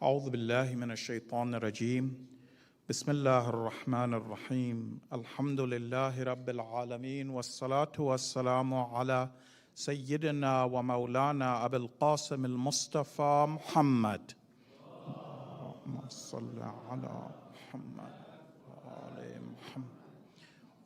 أعوذ بالله من الشيطان الرجيم بسم الله الرحمن الرحيم الحمد لله رب العالمين والصلاة والسلام على سيدنا ومولانا أبي القاسم المصطفى محمد اللهم صل على محمد وآل محمد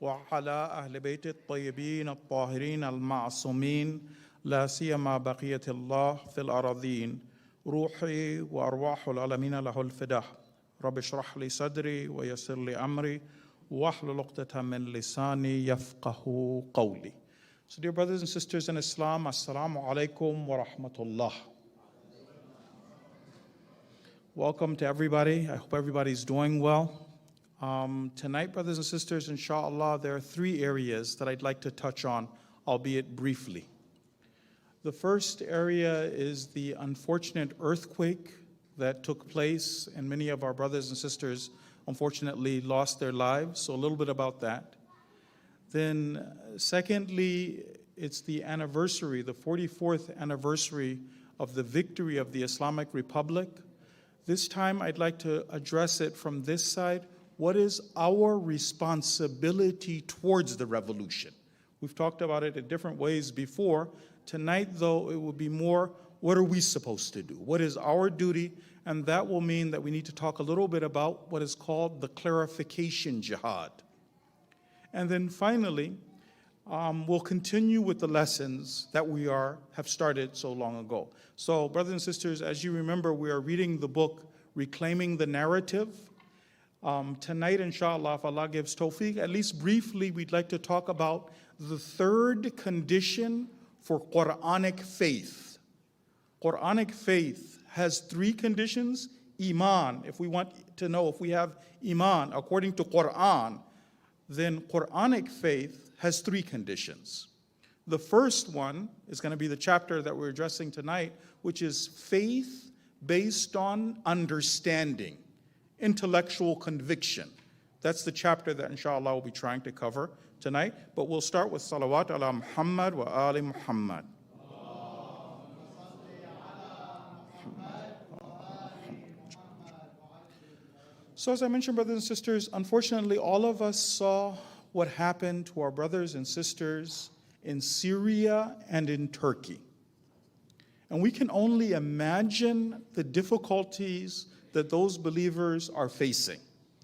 وعلى أهل بيت الطيبين الطاهرين المعصومين لا سيما بقية الله في الأراضين روحي وأرواح العالمين له الفداء رب اشرح لي صدري ويسر لي أمري واحلل عقدة من لساني يفقه قولي. So dear brothers and sisters in Islam, Assalamu alaikum wa rahmatullah. Welcome to everybody. I hope everybody's doing well. Tonight, brothers and sisters, inshallah, there are three areas that I'd like to touch on, albeit briefly. The first area is the unfortunate earthquake that took place, and many of our brothers and sisters unfortunately lost their lives, so a little bit about that. Then secondly, it's the anniversary, the 44th anniversary of the victory of the Islamic Republic. This time I'd like to address it from this side. What is our responsibility towards the revolution? We've talked about it in different ways before. Tonight, though, it will be more, what are we supposed to do? What is our duty? And that will mean that we need to talk a little bit about what is called the clarification jihad. And then finally, we'll continue with the lessons that we have started so long ago. So, brothers and sisters, as you remember, we are reading the book, Reclaiming the Narrative. Tonight, inshallah, if Allah gives tawfiq, at least briefly, we'd like to talk about the third condition for Quranic faith. Quranic faith has three conditions. Iman, if we want to know if we have Iman according to Quran, then Quranic faith has three conditions. The first one is going to be the chapter that we're addressing tonight, which is faith based on understanding, intellectual conviction. That's the chapter that inshallah we'll be trying to cover tonight, but we'll start with salawat ala Muhammad wa ali Muhammad. So as I mentioned, brothers and sisters, unfortunately all of us saw what happened to our brothers and sisters in Syria and in Turkey. And we can only imagine the difficulties that those believers are facing.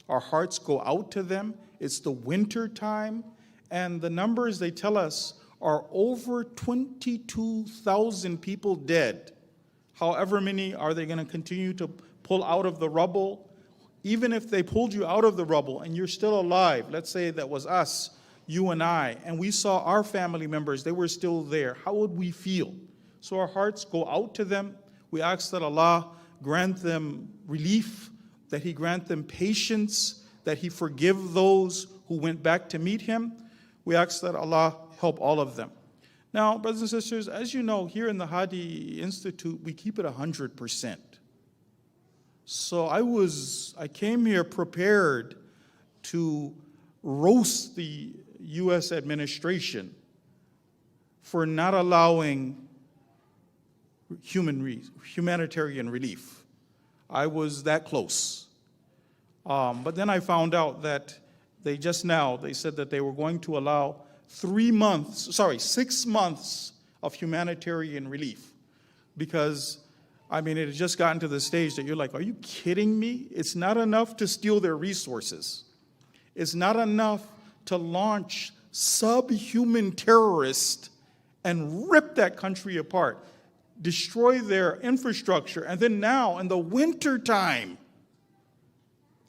Our hearts go out to them. It's the winter time. And the numbers they tell us are over 22,000 people dead. However many are they going to continue to pull out of the rubble? Even if they pulled you out of the rubble and you're still alive, let's say that was us, you and I, and we saw our family members, they were still there, how would we feel? So our hearts go out to them. We ask that Allah grant them relief, that He grant them patience, that He forgive those who went back to meet Him. We ask that Allah help all of them. Now, brothers and sisters, as you know, here in the Hadi Institute, we keep it 100%. So I came here prepared to roast the U.S. administration for not allowing humanitarian relief. I was that close. But then I found out that they said that they were going to allow 6 months of humanitarian relief. Because, it had just gotten to the stage that you're like, are you kidding me? It's not enough to steal their resources. It's not enough to launch subhuman terrorists and rip that country apart, destroy their infrastructure, and then now in the winter time,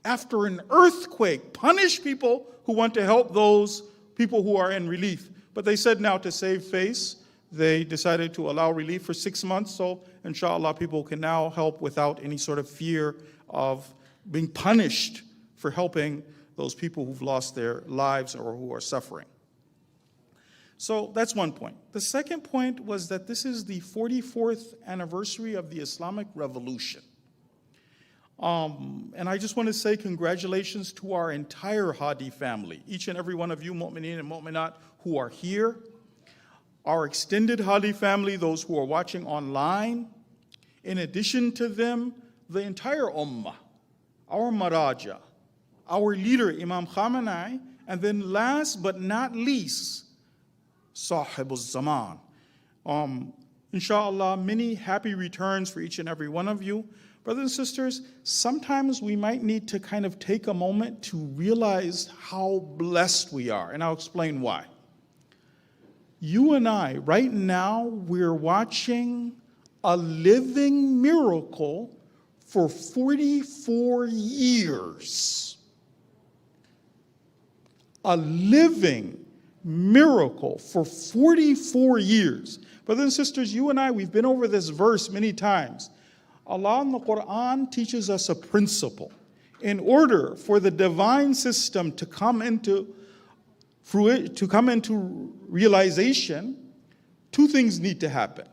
after an earthquake, punish people who want to help those people who are in relief. But they said now to save face, they decided to allow relief for 6 months, so inshallah people can now help without any sort of fear of being punished for helping those people who've lost their lives or who are suffering. So that's one point. The second point was that this is the 44th anniversary of the Islamic Revolution. And I just want to say congratulations to our entire Hadi family, each and every one of you, mu'mineen and mu'minat, who are here. Our extended Hadi family, those who are watching online. In addition to them, the entire ummah, our maraja, our leader Imam Khamenei, and then last but not least, Sahib al-Zaman. Inshallah, many happy returns for each and every one of you. Brothers and sisters, sometimes we might need to kind of take a moment to realize how blessed we are, and I'll explain why. You and I, right now, we're watching a living miracle for 44 years. A living miracle for 44 years. Brothers and sisters, you and I, we've been over this verse many times. Allah in the Quran teaches us a principle. In order for the divine system to come into realization, two things need to happen.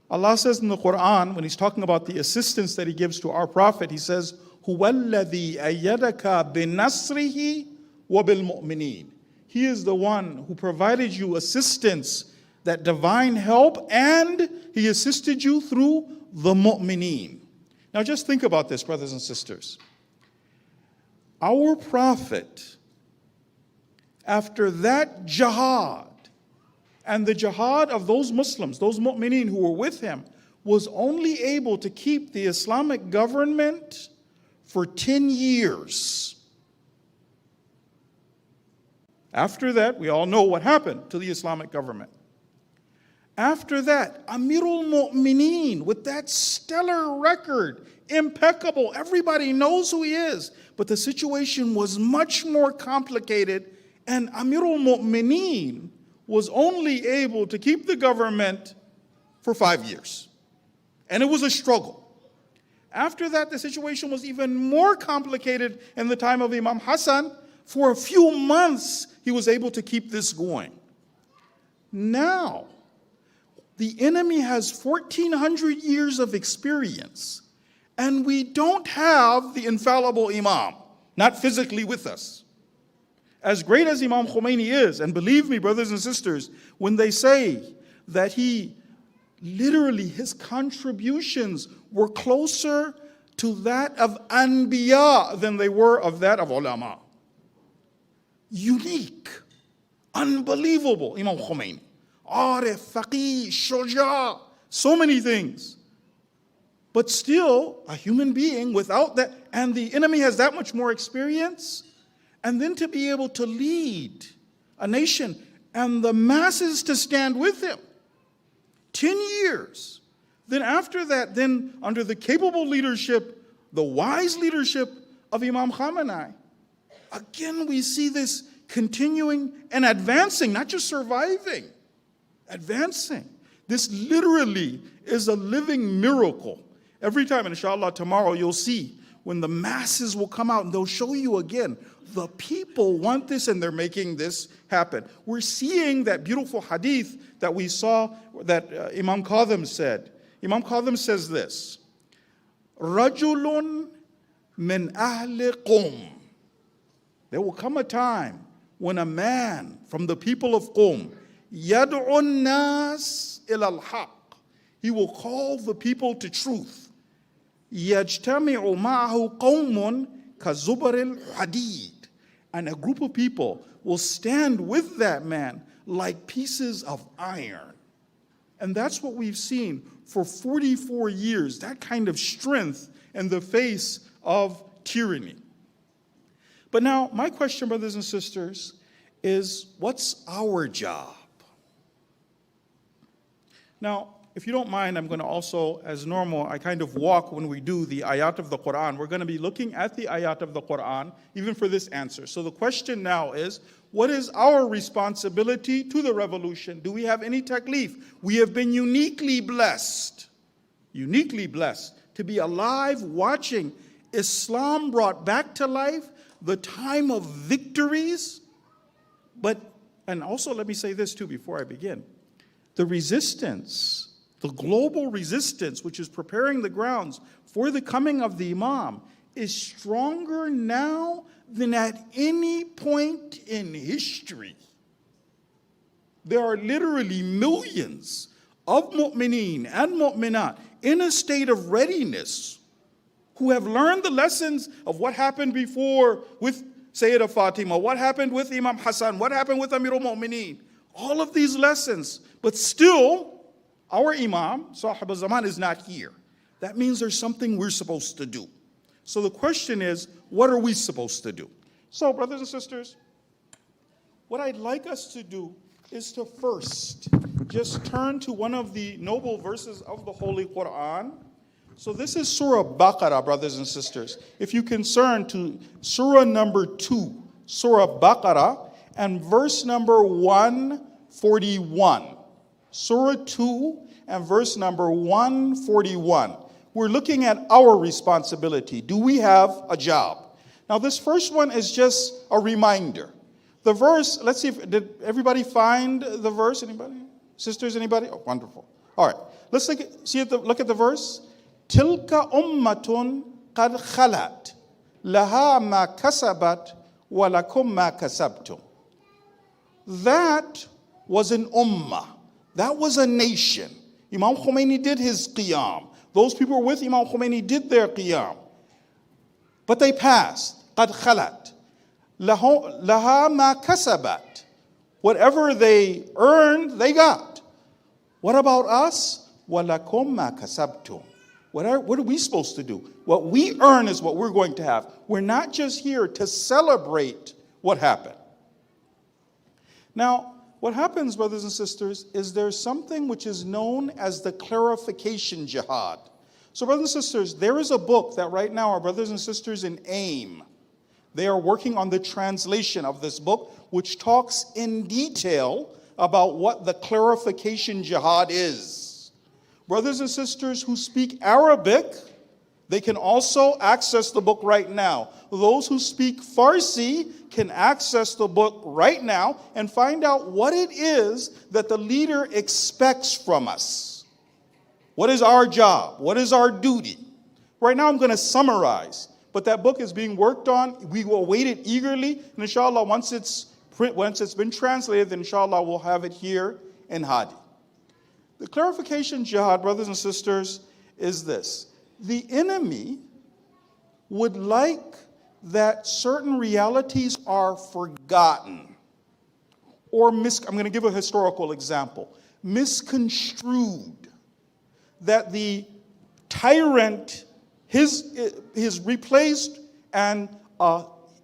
Allah says in the Quran, when He's talking about the assistance that He gives to our Prophet, He says, هُوَ الَّذِي أَيَّدَكَ بِنَصْرِهِ وَبِالْمُؤْمِنِينَ. He is the one who provided you assistance, that divine help, and He assisted you through the mu'mineen. Now just think about this, brothers and sisters. Our Prophet, after that jihad, and the jihad of those Muslims, those mu'mineen who were with him, was only able to keep the Islamic government for 10 years. After that, we all know what happened to the Islamic government. After that, Amirul Mu'mineen, with that stellar record, impeccable, everybody knows who he is, but the situation was much more complicated, and Amirul Mu'mineen was only able to keep the government for 5 years. And it was a struggle. After that, the situation was even more complicated in the time of Imam Hassan. For a few months, he was able to keep this going. Now, the enemy has 1,400 years of experience, and we don't have the infallible Imam, not physically with us. As great as Imam Khomeini is, and believe me, brothers and sisters, when they say that he literally, his contributions were closer to that of Anbiya than they were of that of ulama. Unique, unbelievable, Imam Khomeini. Arif, faqih, shuja, so many things. But still, a human being without that, and the enemy has that much more experience, and then to be able to lead a nation and the masses to stand with him. 10 years. Then after that, then under the capable leadership, the wise leadership of Imam Khamenei, again we see this continuing and advancing, not just surviving, advancing. This literally is a living miracle. Every time, and inshallah tomorrow you'll see when the masses will come out and they'll show you again, the people want this and they're making this happen. We're seeing that beautiful hadith that we saw that Imam Kadhim said. Imam Kadhim says this, Rajulun min ahli Qum. There will come a time when a man from the people of Qum, yad'un nas ila al-haq, he will call the people to truth. Yajtami'u ma'ahu qawmun kazubar al-hadid. And a group of people will stand with that man like pieces of iron. And that's what we've seen for 44 years, that kind of strength in the face of tyranny. But now, my question, brothers and sisters, is what's our job? Now, if you don't mind, I'm going to also, as normal, I kind of walk when we do the ayat of the Quran. We're going to be looking at the ayat of the Quran, even for this answer. So the question now is, what is our responsibility to the revolution? Do we have any taklif? We have been uniquely blessed to be alive watching Islam brought back to life, the time of victories. And also let me say this too before I begin. The resistance, the global resistance, which is preparing the grounds for the coming of the Imam, is stronger now than at any point in history. There are literally millions of mu'mineen and mu'minat in a state of readiness who have learned the lessons of what happened before with Sayyidah Fatima, what happened with Imam Hassan, what happened with Amirul Mu'mineen, all of these lessons. But still, our Imam, Sahib al-Zaman, is not here. That means there's something we're supposed to do. So the question is, what are we supposed to do? So, brothers and sisters, what I'd like us to do is to first just turn to one of the noble verses of the Holy Quran. So this is Surah Baqarah, brothers and sisters. If you can turn to Surah number 2, Surah Baqarah, and verse number 141. Surah 2 and verse number 141. We're looking at our responsibility. Do we have a job? Now this first one is just a reminder. The verse, let's see, did everybody find the verse? Anybody? Sisters, anybody? Oh, wonderful. All right, let's look at the verse. Tilka ummatun qad khalat, laha ma kasabat, wa lakum ma kasabtum. That was an ummah. That was a nation. Imam Khomeini did his qiyam. Those people were with Imam Khomeini did their qiyam. But they passed. Qad khalat. Laha ma kasabat. Whatever they earned, they got. What about us? Walakum ma kasabtum. What are we supposed to do? What we earn is what we're going to have. We're not just here to celebrate what happened. Now, what happens, brothers and sisters, is there's something which is known as the clarification jihad. So, brothers and sisters, there is a book that right now our brothers and sisters in AIM, they are working on the translation of this book, which talks in detail about what the clarification jihad is. Brothers and sisters who speak Arabic, they can also access the book right now. Those who speak Farsi can access the book right now and find out what it is that the leader expects from us. What is our job? What is our duty? Right now I'm going to summarize, but that book is being worked on. We will await it eagerly, and inshallah, once it's been translated, then inshallah we'll have it here in Hadi. The clarification jihad, brothers and sisters, is this. The enemy would like that certain realities are forgotten or I'm going to give a historical example. Misconstrued. That the tyrant is replaced and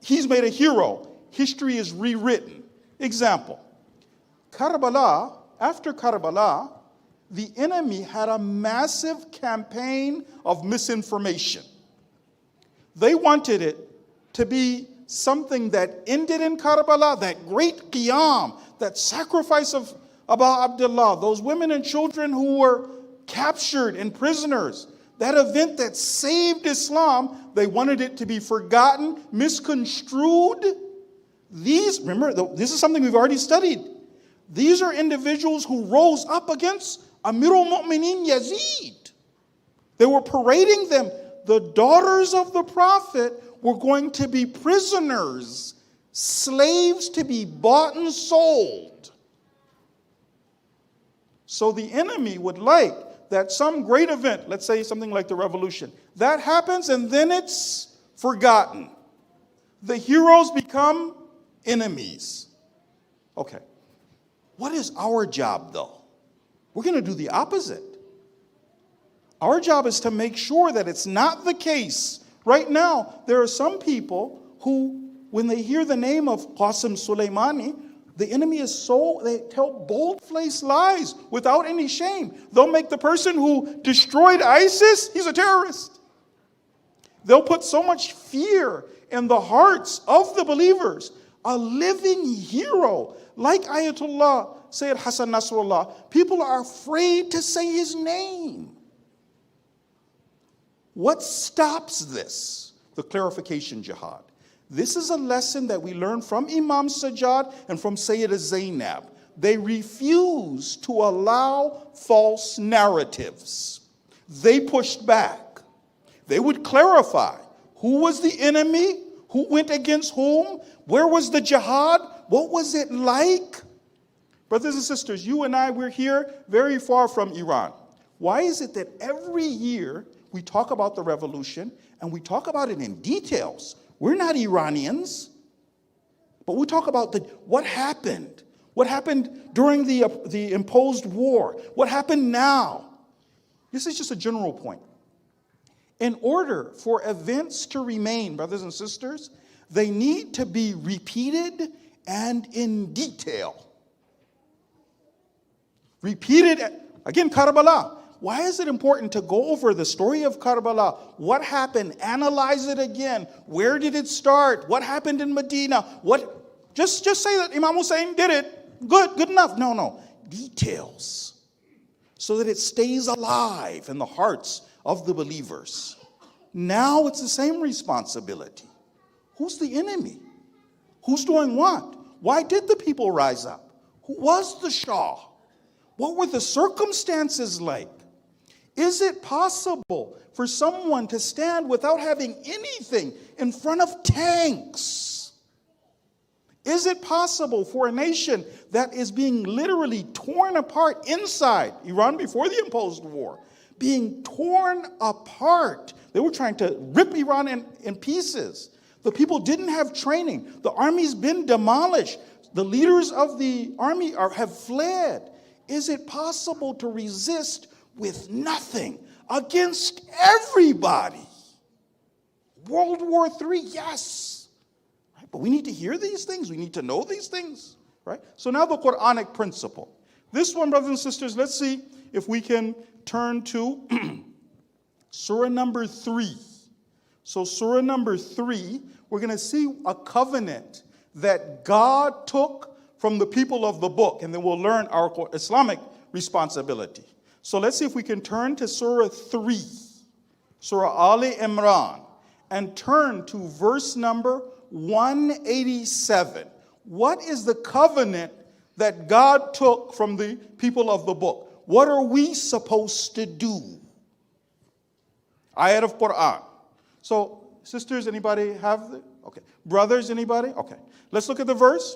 he's made a hero. History is rewritten. Example. Karbala, after Karbala, the enemy had a massive campaign of misinformation. They wanted it to be something that ended in Karbala, that great qiyam, that sacrifice of Abu Abdullah, those women and children who were captured and prisoners, that event that saved Islam. They wanted it to be forgotten, misconstrued. Remember, this is something we've already studied. These are individuals who rose up against Amirul Mu'mineen Yazid. They were parading them. The daughters of the Prophet were going to be prisoners, slaves to be bought and sold. So the enemy would like that some great event, let's say something like the revolution, that happens and then it's forgotten. The heroes become enemies. Okay. What is our job though? We're going to do the opposite. Our job is to make sure that it's not the case. Right now, there are some people who, when they hear the name of Qasim Soleimani, the enemy is they tell bold-faced lies without any shame. They'll make the person who destroyed ISIS, he's a terrorist. They'll put so much fear in the hearts of the believers. A living hero, like Ayatollah Sayyid Hassan Nasrallah, people are afraid to say his name. What stops this? The clarification jihad. This is a lesson that we learn from Imam Sajjad and from Sayyida Zainab. They refuse to allow false narratives. They pushed back. They would clarify who was the enemy, who went against whom, where was the jihad, what was it like? Brothers and sisters, you and I, we're here very far from Iran. Why is it that every year we talk about the revolution, and we talk about it in details. We're not Iranians, but we talk about what happened. What happened during the imposed war? What happened now? This is just a general point. In order for events to remain, brothers and sisters, they need to be repeated and in detail. Repeated, again, Karbala. Why is it important to go over the story of Karbala? What happened? Analyze it again. Where did it start? What happened in Medina? Just say that Imam Hussein did it. Good enough. No. Details. So that it stays alive in the hearts of the believers. Now it's the same responsibility. Who's the enemy? Who's doing what? Why did the people rise up? Who was the Shah? What were the circumstances like? Is it possible for someone to stand without having anything in front of tanks? Is it possible for a nation that is being literally torn apart inside, Iran before the imposed war, being torn apart? They were trying to rip Iran in pieces. The people didn't have training. The army's been demolished. The leaders of the army have fled. Is it possible to resist with nothing against everybody? World War III, yes. Right? But we need to hear these things. We need to know these things. Right? So now the Quranic principle. This one, brothers and sisters, let's see if we can turn to Surah number 3. So Surah number 3, we're going to see a covenant that God took from the people of the book, and then we'll learn our Islamic responsibility. So let's see if we can turn to Surah 3, Surah Ali Imran, and turn to verse number 187. What is the covenant that God took from the people of the book? What are we supposed to do? Ayat of Quran. So, sisters, anybody have the? Okay. Brothers, anybody? Okay. Let's look at the verse.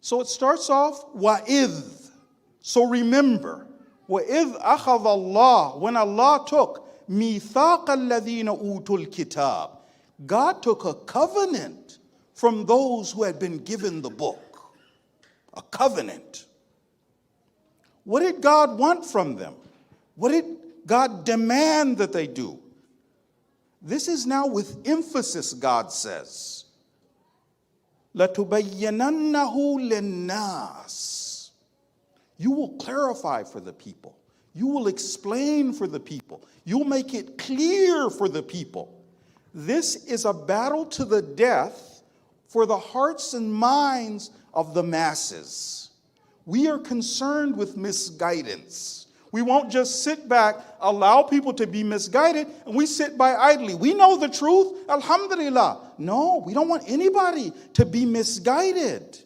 So it starts off, وَإِذْ. So remember, وَإِذْ أَخَذَ اللَّهُ. When Allah took مِيثَاقَ الَّذِينَ أُوتُوا الْكِتَابِ. God took a covenant from those who had been given the book. A covenant. What did God want from them? What did God demand that they do? This is now with emphasis, God says. لَتُبَيَّنَنَّهُ لِلنَّاسِ. You will clarify for the people. You will explain for the people. You'll make it clear for the people. This is a battle to the death for the hearts and minds of the masses. We are concerned with misguidance. We won't just sit back, allow people to be misguided, and we sit by idly. We know the truth, alhamdulillah. No, we don't want anybody to be misguided.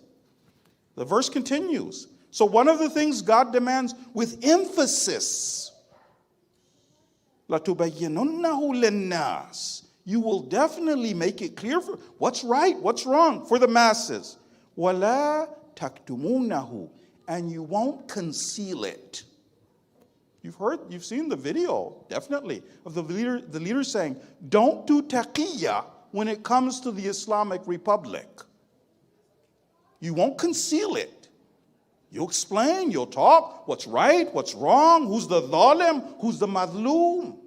The verse continues. So one of the things God demands with emphasis, لَتُبَيِّنُنَّهُ لِلنَّاسِ. You will definitely make it clear for what's right, what's wrong for the masses. وَلَا تَكْتُمُونَهُ. And you won't conceal it. You've seen the video, definitely, of the leader saying, don't do taqiyya when it comes to the Islamic Republic. You won't conceal it. You'll explain, you'll talk, what's right, what's wrong, who's the dhalim, who's the madloom.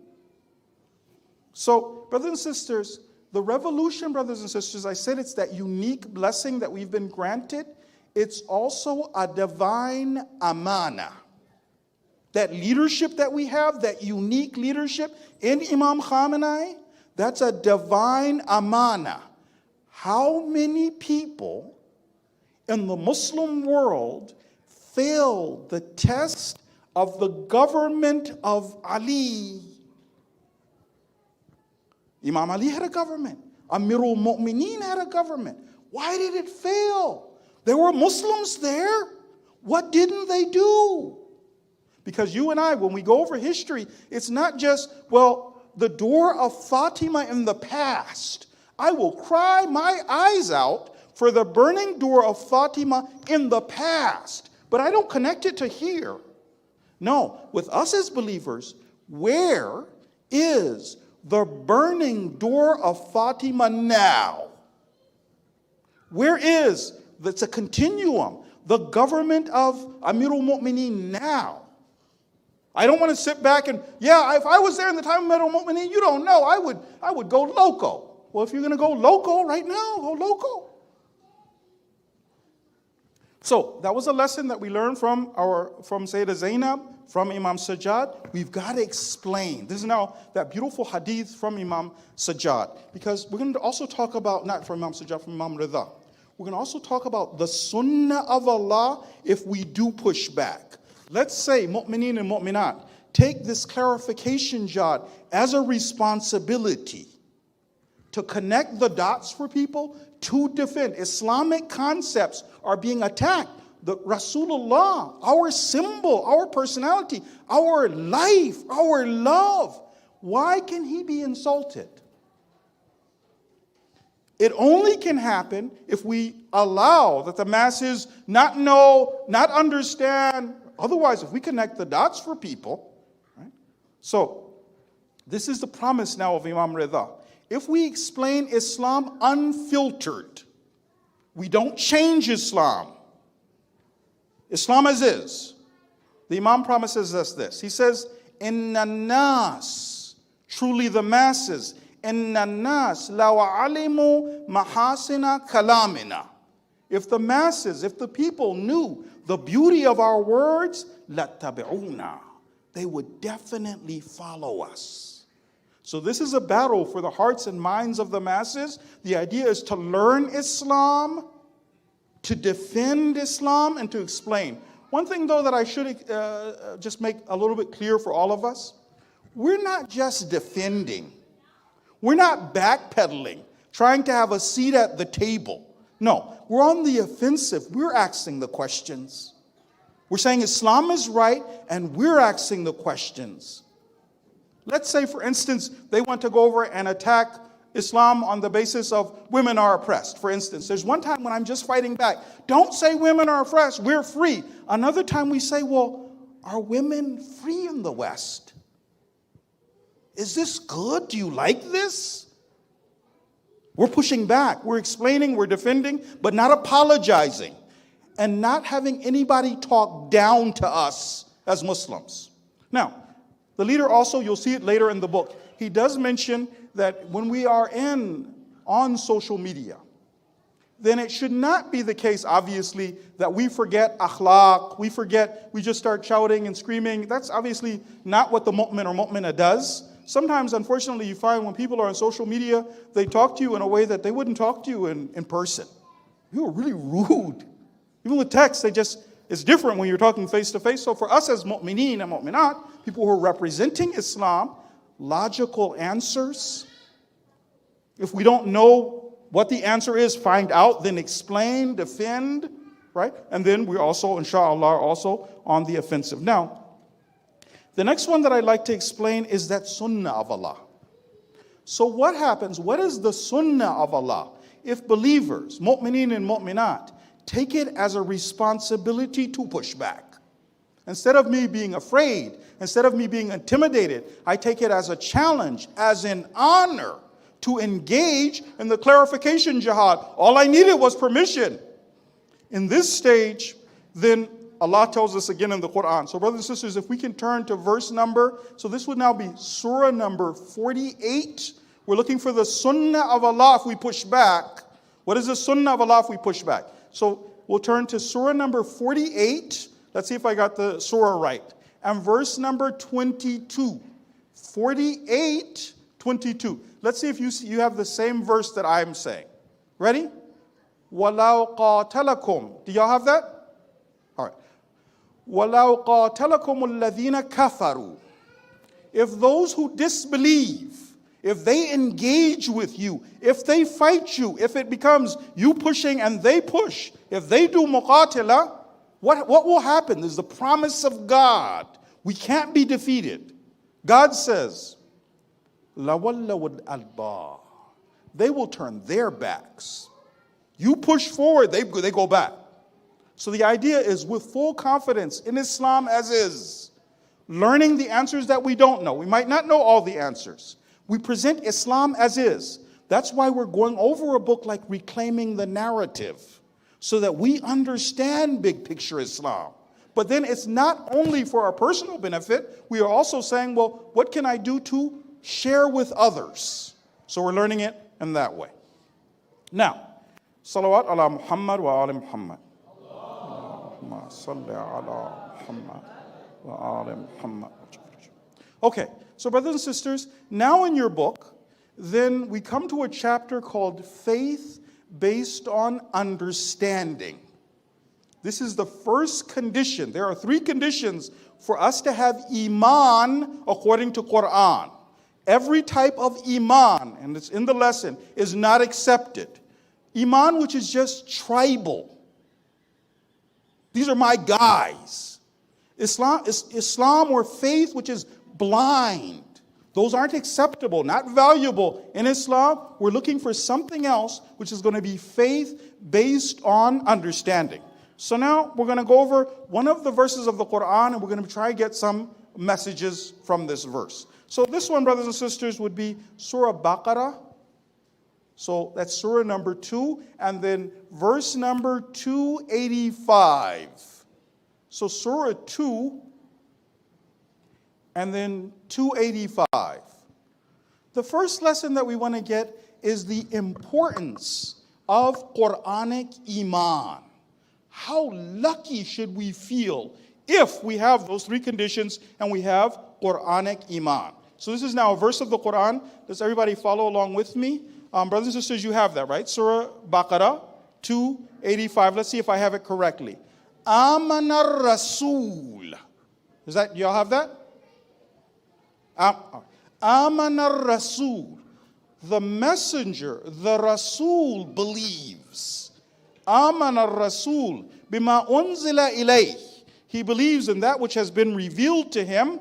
So, brothers and sisters, the revolution, brothers and sisters, I said it's that unique blessing that we've been granted. It's also a divine amana. That leadership that we have, that unique leadership in Imam Khamenei, that's a divine amana. How many people in the Muslim world failed the test of the government of Ali? Imam Ali had a government. Amirul Mu'mineen had a government. Why did it fail? There were Muslims there. What didn't they do? Because you and I, when we go over history, it's not just, well, the door of Fatima in the past. I will cry my eyes out for the burning door of Fatima in the past. But I don't connect it to here. No, with us as believers, Where is the burning door of Fatima now? Where is, it's a continuum, the government of Amirul Mu'mineen now? I don't want to sit back and, yeah, if I was there in the time of Amirul Mu'mineen, you don't know, I would go loco. Well, if you're going to go loco right now, go loco. So that was a lesson that we learned from Sayyidah Zainab, from Imam Sajjad. We've got to explain. This is now that beautiful hadith from Imam Sajjad. Because we're going to also talk about, not from Imam Sajjad, from Imam Rida. We're going to also talk about the sunnah of Allah if we do push back. Let's say, mu'mineen and mu'minat, take this clarification job as a responsibility to connect the dots for people, to defend. Islamic concepts are being attacked. The Rasulullah, our symbol, our personality, our life, our love. Why can he be insulted? It only can happen if we allow that the masses not know, not understand. Otherwise, if we connect the dots for people, right? So, this is the promise now of Imam Rida. If we explain Islam unfiltered, we don't change Islam. Islam as is. The Imam promises us this. He says, Inna nas, truly the masses, Inna nas law alimu mahasina kalamina. If the masses, if the people knew the beauty of our words, lattabi'una, they would definitely follow us. So this is a battle for the hearts and minds of the masses. The idea is to learn Islam, to defend Islam, and to explain. One thing, though, that I should just make a little bit clear for all of us, we're not just defending. We're not backpedaling, trying to have a seat at the table. No, we're on the offensive. We're asking the questions. We're saying Islam is right, and we're asking the questions. Let's say, for instance, they want to go over and attack Islam on the basis of women are oppressed. For instance, there's one time when I'm just fighting back. Don't say women are oppressed, we're free. Another time we say, well, are women free in the West? Is this good? Do you like this? We're pushing back. We're explaining, we're defending, but not apologizing. And not having anybody talk down to us as Muslims. Now, the leader also, you'll see it later in the book, he does mention that when we are on social media, then it should not be the case, obviously, that we forget akhlaq, we just start shouting and screaming. That's obviously not what the mu'min or mu'mina does. Sometimes, unfortunately, you find when people are on social media, they talk to you in a way that they wouldn't talk to you in person. You are really rude. Even with text, it's different when you're talking face to face. So for us as mu'mineen and mu'minat, people who are representing Islam, logical answers. If we don't know what the answer is, find out, then explain, defend, right? And then we're also, inshallah, also on the offensive. Now, the next one that I'd like to explain is that sunnah of Allah. So what happens? What is the sunnah of Allah? If believers, mu'mineen and mu'minat, take it as a responsibility to push back. Instead of me being afraid, instead of me being intimidated, I take it as a challenge, as an honor to engage in the clarification jihad. All I needed was permission. In this stage, then Allah tells us again in the Quran. So brothers and sisters, if we can turn to verse number, so this would now be surah number 48. We're looking for the sunnah of Allah if we push back. What is the sunnah of Allah if we push back? So we'll turn to surah number 48. Let's see if I got the surah right. And verse number 22. 48, 22. Let's see if you have the same verse that I'm saying. Ready? وَلَوْ قَاتَلَكُمْ. Do y'all have that? All right. وَلَوْ قَاتَلَكُمُ الَّذِينَ كَفَرُوا. If those who disbelieve, if they engage with you, if they fight you, if it becomes you pushing and they push, if they do muqatila, what will happen? There's the promise of God. We can't be defeated. God says, لَوَلَّوُ الْأَدْبَارِ. They will turn their backs. You push forward, they go back. So the idea is with full confidence in Islam as is, learning the answers that we don't know. We might not know all the answers. We present Islam as is. That's why we're going over a book like Reclaiming the Narrative, so that we understand big picture Islam. But then it's not only for our personal benefit, we are also saying, well, what can I do to share with others? So we're learning it in that way. Now, salawat ala Muhammad wa ali Muhammad. Allahumma salli ala Muhammad wa ali Muhammad. Okay, so brothers and sisters, now in your book, then we come to a chapter called Faith Based on Understanding. This is the first condition. There are 3 conditions for us to have Iman according to Quran. Every type of Iman, and it's in the lesson, is not accepted. Iman which is just tribal. These are my guys. Islam or faith which is blind. Those aren't acceptable, not valuable in Islam. We're looking for something else which is going to be faith based on understanding. So now we're going to go over one of the verses of the Quran, and we're going to try to get some messages from this verse. So this one, brothers and sisters, would be Surah Baqarah. So that's Surah number 2, and then verse number 285. So Surah 2, and then 285. The first lesson that we want to get is the importance of Quranic Iman. How lucky should we feel if we have those 3 conditions and we have Quranic Iman? So this is now a verse of the Quran. Does everybody follow along with me? Brothers and sisters, you have that, right? Surah Baqarah 285. Let's see if I have it correctly. Amana Rasul. Is that, y'all have that? Amana Rasul. The messenger, the Rasul believes. Amana Rasul bima unzila ilayh. He believes in that which has been revealed to him.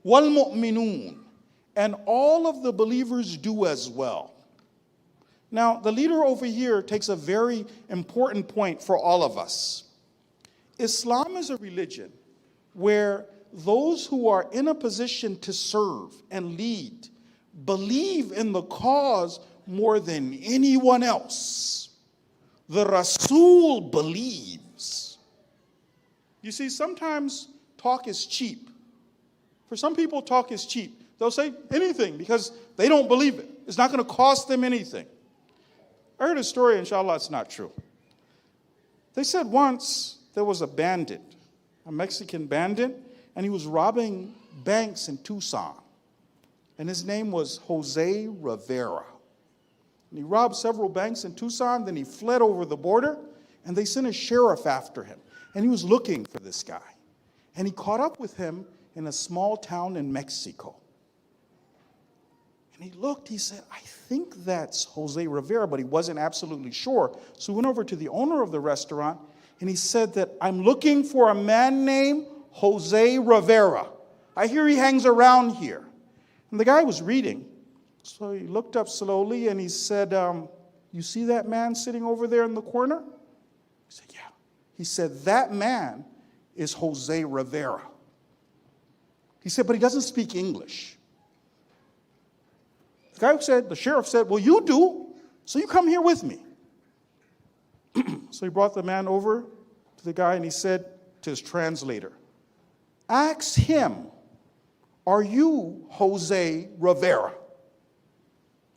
Wal mu'minun. And all of the believers do as well. Now, the leader over here takes a very important point for all of us. Islam is a religion where those who are in a position to serve and lead believe in the cause more than anyone else. The Rasul believes. You see, sometimes talk is cheap. For some people, talk is cheap. They'll say anything because they don't believe it. It's not going to cost them anything. I heard a story, inshallah, it's not true. They said once there was a bandit, a Mexican bandit, and he was robbing banks in Tucson. And his name was Jose Rivera. And he robbed several banks in Tucson, then he fled over the border, and they sent a sheriff after him. And he was looking for this guy. And he caught up with him in a small town in Mexico. And he looked, he said, I think that's Jose Rivera, but he wasn't absolutely sure. So he went over to the owner of the restaurant, and he said that I'm looking for a man named Jose Rivera. I hear he hangs around here. And the guy was reading. So he looked up slowly, and he said, you see that man sitting over there in the corner? He said, yeah. He said, that man is Jose Rivera. He said, but he doesn't speak English. The guy said, the sheriff said, well, you do, so you come here with me. So he brought the man over to the guy, and he said to his translator, ask him, are you Jose Rivera?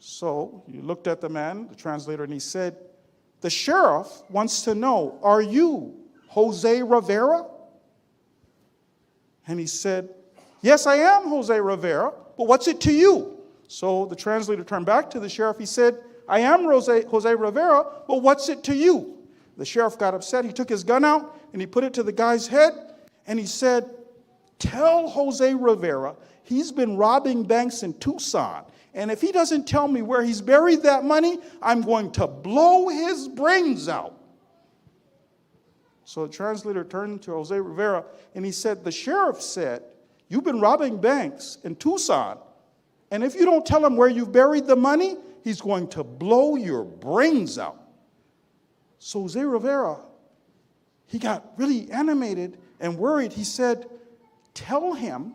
So he looked at the man, the translator, and he said, the sheriff wants to know, are you Jose Rivera? And he said, yes, I am Jose Rivera, but what's it to you? So the translator turned back to the sheriff. He said, I am Jose Rivera, but what's it to you? The sheriff got upset. He took his gun out, and he put it to the guy's head, and he said, tell Jose Rivera he's been robbing banks in Tucson, and if he doesn't tell me where he's buried that money, I'm going to blow his brains out. So the translator turned to Jose Rivera, and he said, the sheriff said, you've been robbing banks in Tucson, and if you don't tell him where you've buried the money, he's going to blow your brains out. So Jose Rivera, he got really animated and worried. He said, tell him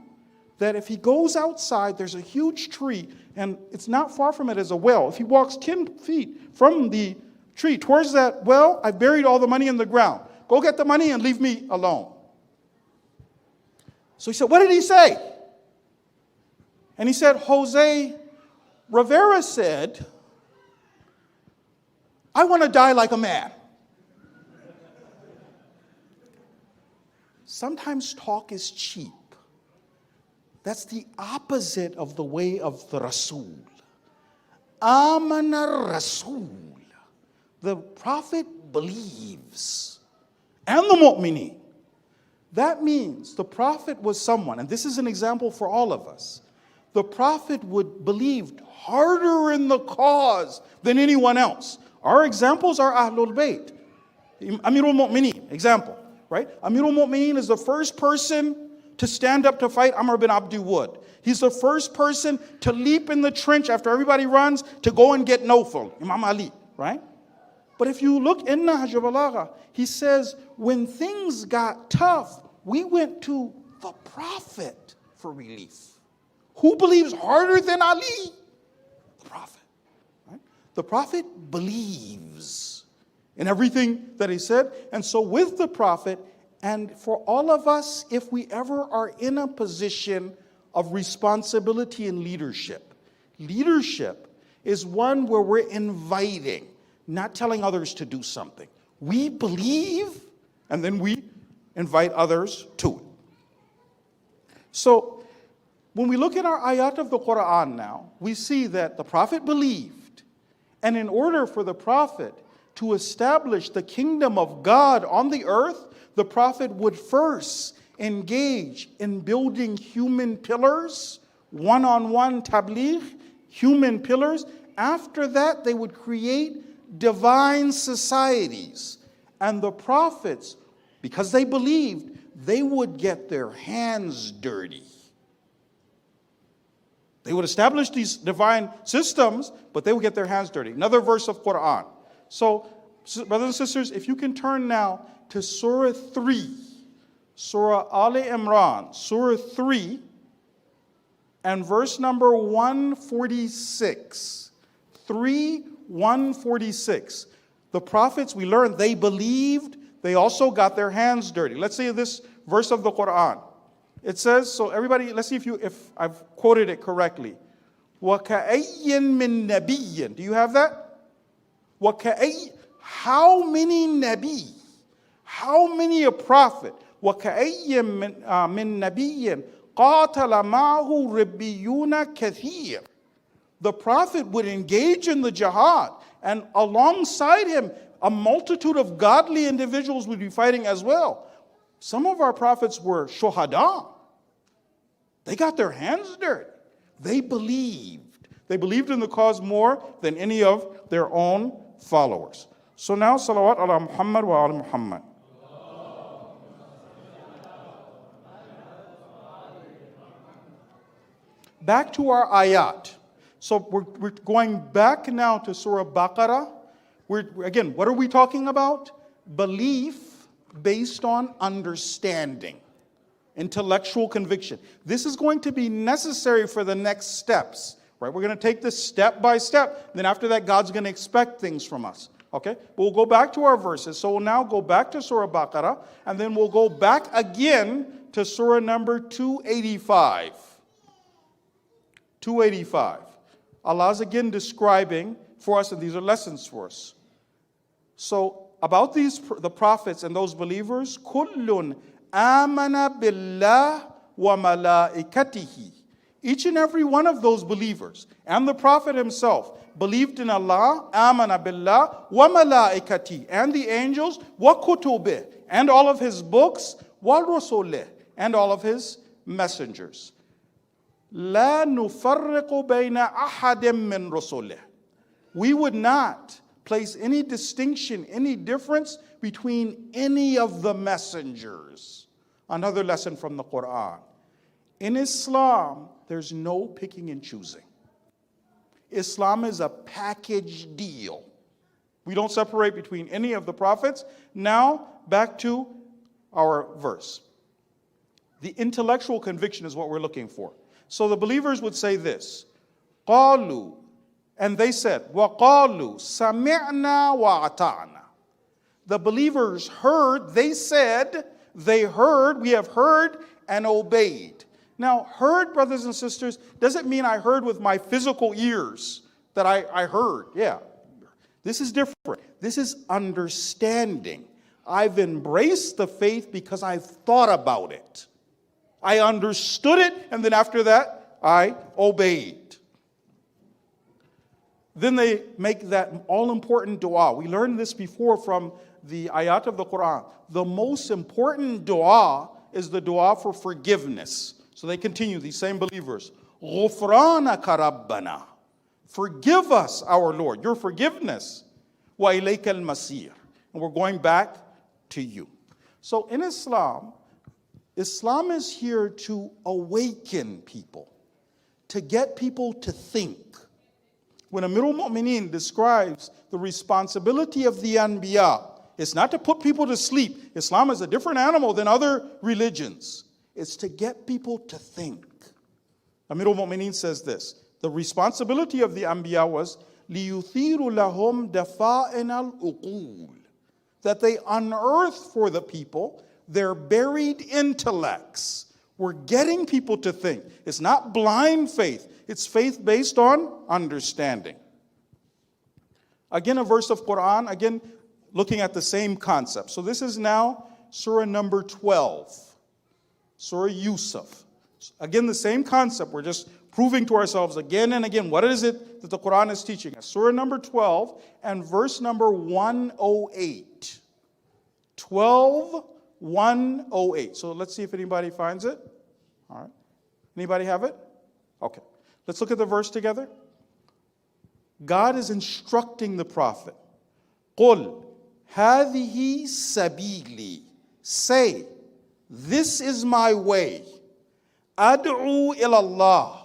that if he goes outside, there's a huge tree, and it's not far from it is a well. If he walks 10 feet from the tree towards that well, I've buried all the money in the ground. Go get the money and leave me alone. So he said, what did he say? And he said, Jose Rivera said, I want to die like a man. Sometimes talk is cheap. That's the opposite of the way of the Rasul. Amana Rasul. The Prophet believes. And the mu'mineen. That means the Prophet was someone, and this is an example for all of us. The Prophet would believed harder in the cause than anyone else. Our examples are Ahlul Bayt. Amirul Mu'mineen, example, right? Amirul Mu'mineen is the first person to stand up to fight Amr bin Abdi Wud. He's the first person to leap in the trench after everybody runs to go and get Nawfal, Imam Ali, right? But if you look in Nahj al-Balagha, he says, when things got tough, we went to the Prophet for relief. Who believes harder than Ali? The Prophet. Right? The Prophet believes in everything that he said. And so with the Prophet, and for all of us, if we ever are in a position of responsibility and leadership, leadership is one where we're inviting, not telling others to do something. We believe, and then we invite others to it. So, when we look at our ayat of the Quran now, we see that the Prophet believed, and in order for the Prophet to establish the kingdom of God on the earth, the Prophet would first engage in building human pillars, one-on-one tabligh, human pillars. After that, they would create divine societies. And the prophets, because they believed, they would get their hands dirty. They would establish these divine systems, but they would get their hands dirty. Another verse of Quran. So, brothers and sisters, if you can turn now to Surah 3, Surah Ali Imran, Surah 3, and verse number 146. 146. The prophets, we learned, they believed, they also got their hands dirty. Let's see this verse of the Quran. It says, so everybody, let's see if I've quoted it correctly. وَكَأَيٍّ مِّن نَبِيٍّ. Do you have that? وَكَأَيٍّ. How many nabi? How many a prophet? وَكَأَيٍّ مِّن نَبِيٍّ قَاتَلَ مَعَهُ رِبِّيُّونَ كَثِيرٌ. The Prophet would engage in the jihad, and alongside him, a multitude of godly individuals would be fighting as well. Some of our prophets were shuhada. They got their hands dirty. They believed. They believed in the cause more than any of their own followers. So now, salawat ala Muhammad wa ala Muhammad. Back to our ayat. So we're going back now to Surah Baqarah. Again, what are we talking about? Belief based on understanding, intellectual conviction. This is going to be necessary for the next steps, right? We're going to take this step by step. Then after that, God's going to expect things from us, okay? But we'll go back to our verses. So we'll now go back to Surah Baqarah, and then we'll go back again to Surah number 285. 285. Allah's again describing for us, and these are lessons for us. So, about the prophets and those believers, kullun amana billah wa malaikatihi. Each and every one of those believers and the Prophet himself believed in Allah, amana billah wa malaikatihi, and the angels, wa kutubih, and all of his books, wa rusulih, and all of his messengers. La nufarriqu bayna ahadim min rusulih. We would not place any distinction, any difference between any of the messengers. Another lesson from the Quran. In Islam, there's no picking and choosing. Islam is a package deal. We don't separate between any of the prophets. Now, back to our verse. The intellectual conviction is what we're looking for. So the believers would say this, قَالُوا, and they said, وَقَالُوا سَمِعْنَا وَأَطَعْنَا. The believers heard, they said, they heard, we have heard and obeyed. Now, heard, brothers and sisters, doesn't mean I heard with my physical ears that I heard. Yeah, this is different. This is understanding. I've embraced the faith because I've thought about it. I understood it, and then after that, I obeyed. Then they make that all-important dua. We learned this before from the ayat of the Quran. The most important dua is the dua for forgiveness. So they continue, these same believers. غُفْرَانَكَ رَبَّنَا. Forgive us, our Lord, your forgiveness. وَإِلَيْكَ الْمَصِيرُ. And we're going back to you. So in Islam, Islam is here to awaken people, to get people to think. When Amirul Mu'mineen describes the responsibility of the Anbiya, it's not to put people to sleep. Islam is a different animal than other religions. It's to get people to think. Amirul Mu'mineen says this, the responsibility of the Anbiya was لِيُثِيرُ لَهُمْ دَفَائِنَ الْأُقُولِ, that they unearth for the people their buried intellects. We're getting people to think. It's not blind faith. It's faith based on understanding. Again, a verse of Quran, again, looking at the same concept. So this is now Surah number 12. Surah Yusuf. Again, the same concept. We're just proving to ourselves again and again, what is it that the Quran is teaching us? Surah number 12 and verse number 108. 12:108. So let's see if anybody finds it. All right. Anybody have it? Okay. Let's look at the verse together. God is instructing the Prophet. قُلْ هَذِهِ سَبِيلِي. Say, this is my way. أَدْعُو إِلَى اللَّهِ.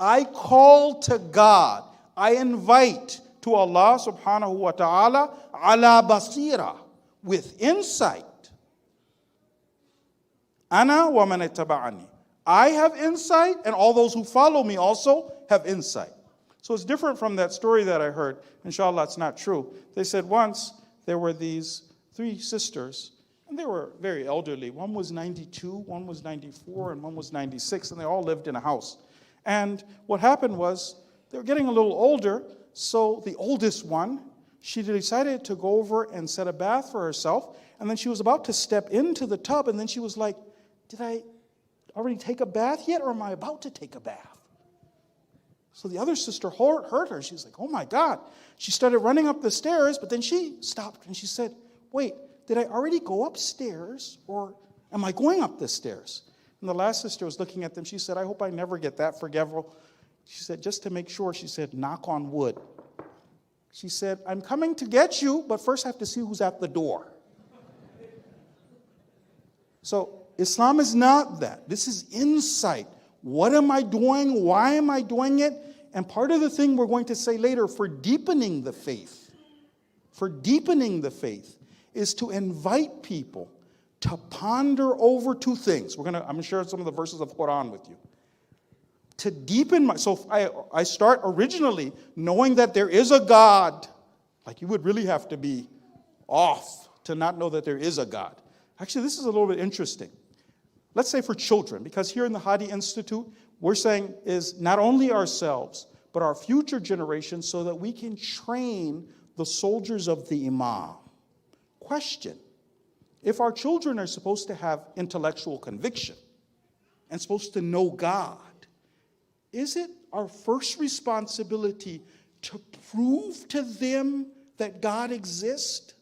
I call to God. I invite to Allah subhanahu wa ta'ala ala basira, with insight. Ana wa man ittaba'ani. I have insight, and all those who follow me also have insight. So it's different from that story that I heard. Inshallah, it's not true. They said once there were these 3 sisters, and they were very elderly. One was 92, one was 94, and one was 96, and they all lived in a house. And what happened was they were getting a little older, so the oldest one, she decided to go over and set a bath for herself, and then she was about to step into the tub, and then she was like, did I already take a bath yet, or am I about to take a bath? So the other sister heard her. She was like, oh my God. She started running up the stairs, but then she stopped and she said, wait, did I already go upstairs, or am I going up the stairs? And the last sister was looking at them. She said, I hope I never get that forgetful. She said, just to make sure, she said, knock on wood. She said, I'm coming to get you, but first I have to see who's at the door. So Islam is not that. This is insight. What am I doing? Why am I doing it? And part of the thing we're going to say later for deepening the faith, is to invite people to ponder over 2 things. I'm going to share some of the verses of Quran with you. To deepen so I start originally knowing that there is a God. Like, you would really have to be off to not know that there is a God. Actually, this is a little bit interesting. Let's say for children, because here in the Hadi Institute, we're saying is not only ourselves, but our future generations, so that we can train the soldiers of the Imam. Question: if our children are supposed to have intellectual conviction and supposed to know God, is it our first responsibility to prove to them that God exists?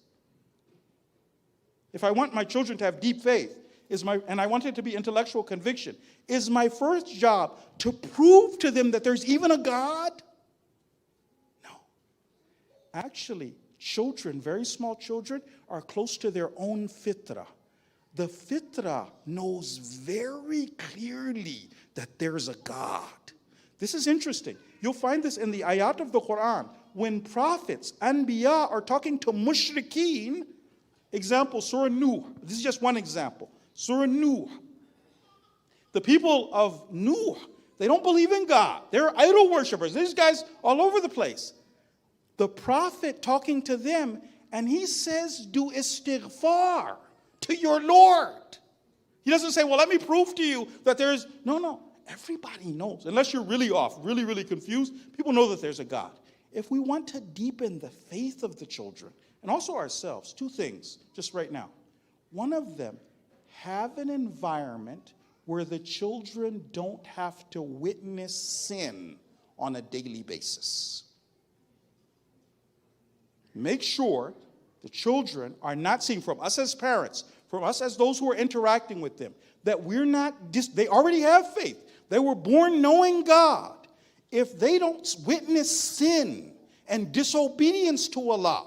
If I want my children to have deep faith, and I want it to be intellectual conviction, is my first job to prove to them that there's even a God? No. Actually, children, very small children, are close to their own fitrah. The fitrah knows very clearly that there's a God. This is interesting. You'll find this in the ayat of the Quran. When prophets, anbiya, are talking to mushrikeen, example, Surah Nuh. This is just one example. Surah Nuh. The people of Nuh, they don't believe in God. They're idol worshipers. These guys all over the place. The prophet talking to them, and he says, do istighfar to your Lord. He doesn't say, well, let me prove to you that there's, no. Everybody knows. Unless you're really off, really, really confused, people know that there's a God. If we want to deepen the faith of the children, and also ourselves, two things just right now. One of them, have an environment where the children don't have to witness sin on a daily basis. Make sure the children are not seeing, from us as parents, from us as those who are interacting with them, that we're not, they already have faith. They were born knowing God. If they don't witness sin and disobedience to Allah,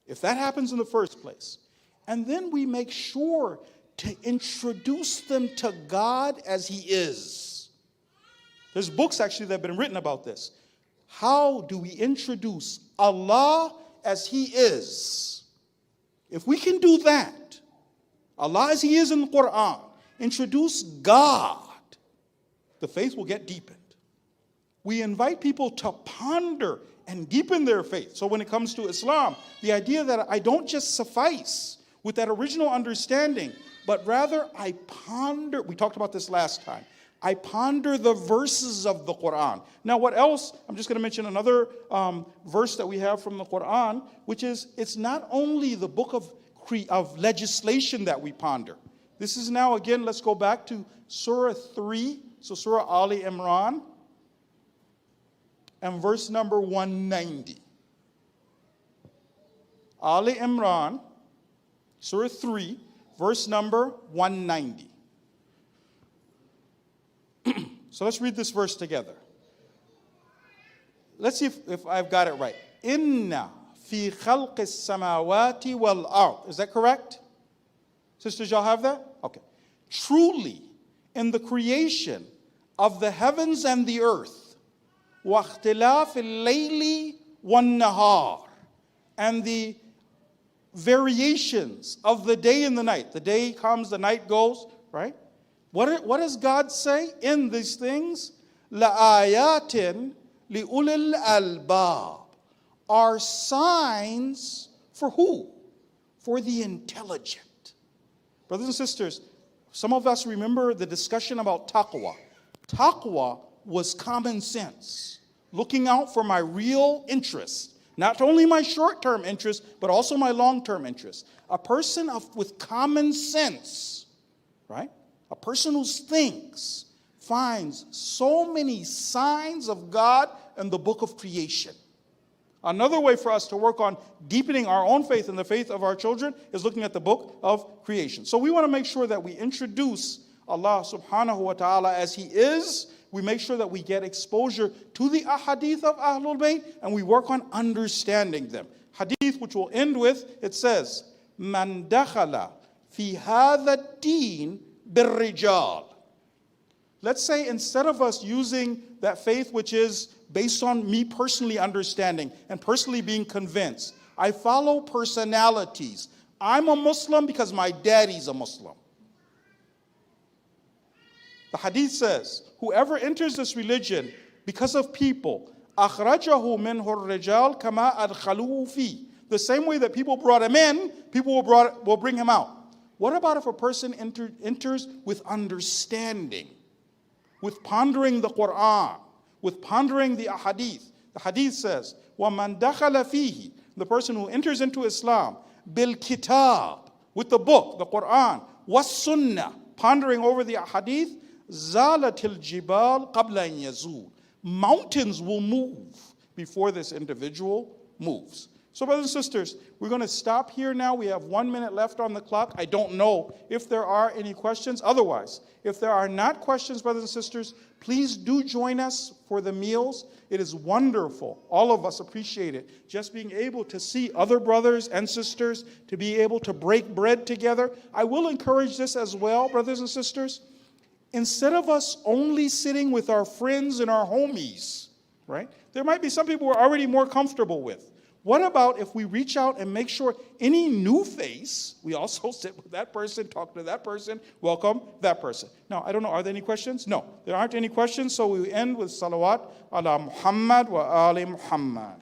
if that happens in the first place, and then we make sure to introduce them to God as He is. There's books actually that have been written about this. How do we introduce Allah as He is? If we can do that, Allah as He is in the Quran, introduce God, the faith will get deepened. We invite people to ponder and deepen their faith. So when it comes to Islam, the idea that I don't just suffice with that original understanding, but rather I ponder, we talked about this last time, I ponder the verses of the Quran. Now what else? I'm just going to mention another verse that we have from the Quran, which is, it's not only the book of legislation that we ponder. This is now, again, let's go back to Surah 3, so Surah Ali Imran, and verse number 190. Ali Imran, Surah 3, verse number 190. So let's read this verse together. Let's see if I've got it right. Inna fi khalqis samawati wal ard. Is that correct? Sisters, y'all have that? Okay. Truly, in the creation of the heavens and the earth, waqtilaf al-layli wan-nahar, and the variations of the day and the night. The day comes, the night goes, right? What does God say in these things? لَآيَاتٍ لِأُولِي الْأَلْبَابِ are signs for who? For the intelligent. Brothers and sisters, some of us remember the discussion about taqwa. Taqwa was common sense, looking out for my real interests, not only my short-term interests, but also my long-term interests. A person with common sense, right? A person who thinks finds so many signs of God in the book of creation. Another way for us to work on deepening our own faith and the faith of our children is looking at the book of creation. So we want to make sure that we introduce Allah subhanahu wa ta'ala as He is. We make sure that we get exposure to the ahadith of Ahlul Bayt, and we work on understanding them. Hadith, which we'll end with, it says, Man dakhala fi hadha deen birrijal. Let's say instead of us using that faith which is based on me personally understanding and personally being convinced, I follow personalities. I'm a Muslim because my daddy's a Muslim. The hadith says, whoever enters this religion because of people, أخرجه منه الرجال كما أدخلوه فيه. The same way that people brought him in, people will bring him out. What about if a person enters with understanding, with pondering the Quran, with pondering the ahadith? The hadith says, وَمَنْ دَخَلَ فِيهِ, the person who enters into Islam, بِالْكِتَاب, with the book, the Quran, وَالسُّنَّةِ, pondering over the ahadith, زَالَتِ الْجِبَالِ قَبْلَ أَنْ يَزُولِ, mountains will move before this individual moves. So brothers and sisters, we're going to stop here now. We have 1 minute left on the clock. I don't know if there are any questions. Otherwise, if there are not questions, brothers and sisters, please do join us for the meals. It is wonderful. All of us appreciate it. Just being able to see other brothers and sisters, to be able to break bread together. I will encourage this as well, brothers and sisters. Instead of us only sitting with our friends and our homies, right? There might be some people we're already more comfortable with. What about if we reach out and make sure any new face, we also sit with that person, talk to that person, welcome that person. Now, I don't know, are there any questions? No, there aren't any questions, so we end with salawat ala Muhammad wa ali Muhammad.